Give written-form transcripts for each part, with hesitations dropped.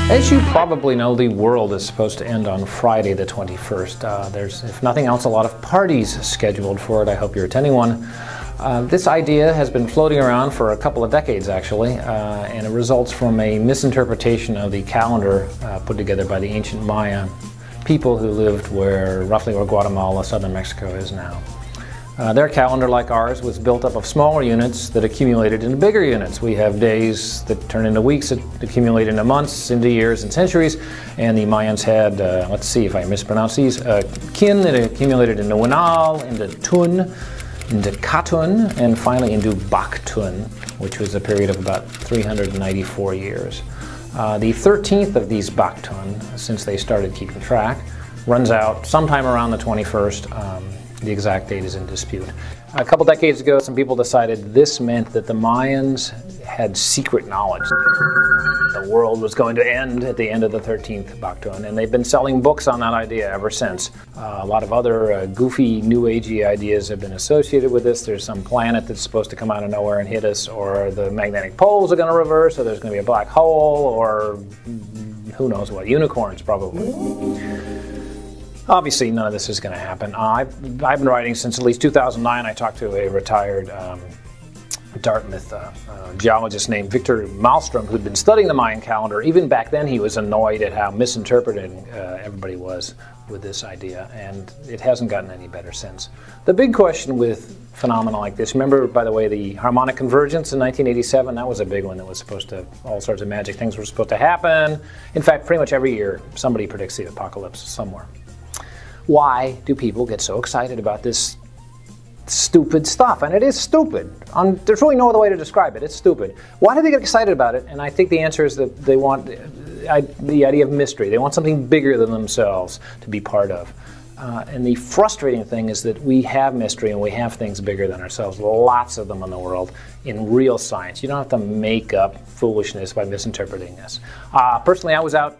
As you probably know, the world is supposed to end on Friday the 21st. There's, if nothing else, a lot of parties scheduled for it. I hope you're attending one. This idea has been floating around for a couple of decades, actually, and it results from a misinterpretation of the calendar put together by the ancient Maya people who lived roughly where Guatemala, southern Mexico is now. Their calendar, like ours, was built up of smaller units that accumulated into bigger units. We have days that turn into weeks, that accumulate into months, into years and centuries, and the Mayans had, let's see if I mispronounce these, kin that accumulated into Winal, into Tun, into Katun, and finally into Baktun, which was a period of about 394 years. The 13th of these Baktun, since they started keeping track, runs out sometime around the 21st. The exact date is in dispute. A couple decades ago, some people decided this meant that the Mayans had secret knowledge. The world was going to end at the end of the 13th Baktun, and they've been selling books on that idea ever since. A lot of other goofy, new agey ideas have been associated with this. There's some planet that's supposed to come out of nowhere and hit us, or the magnetic poles are going to reverse, or there's going to be a black hole, or who knows what, unicorns probably. Obviously, none of this is going to happen. I've been writing since at least 2009. I talked to a retired Dartmouth geologist named Victor Malmström, who'd been studying the Mayan calendar. Even back then, he was annoyed at how misinterpreted everybody was with this idea, and it hasn't gotten any better since. The big question with phenomena like this, remember, by the way, the harmonic convergence in 1987? That was a big one that was supposed to, all sorts of magic things were supposed to happen. In fact, pretty much every year, somebody predicts the apocalypse somewhere. Why do people get so excited about this stupid stuff? And it is stupid. There's really no other way to describe it. It's stupid. Why do they get excited about it? And I think the answer is that they want the idea of mystery. They want something bigger than themselves to be part of. And the frustrating thing is that we have mystery and we have things bigger than ourselves, lots of them in the world, in real science. You don't have to make up foolishness by misinterpreting this. Personally, I was out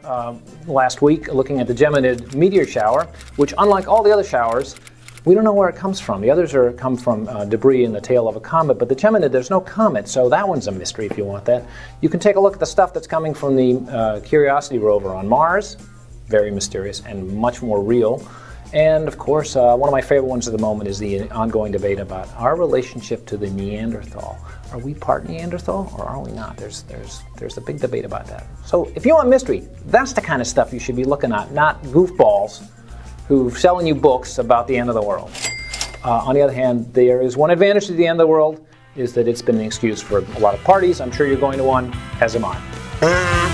last week looking at the Geminid meteor shower, which, unlike all the other showers, we don't know where it comes from. The others come from debris in the tail of a comet, but the Geminid, there's no comet, so that one's a mystery if you want that. You can take a look at the stuff that's coming from the Curiosity rover on Mars, very mysterious and much more real. And of course, one of my favorite ones at the moment is the ongoing debate about our relationship to the Neanderthal. Are we part Neanderthal or are we not? There's a big debate about that. So if you want mystery, that's the kind of stuff you should be looking at, not goofballs who are selling you books about the end of the world. On the other hand, there is one advantage to the end of the world, is that it's been an excuse for a lot of parties. I'm sure you're going to one, as am I.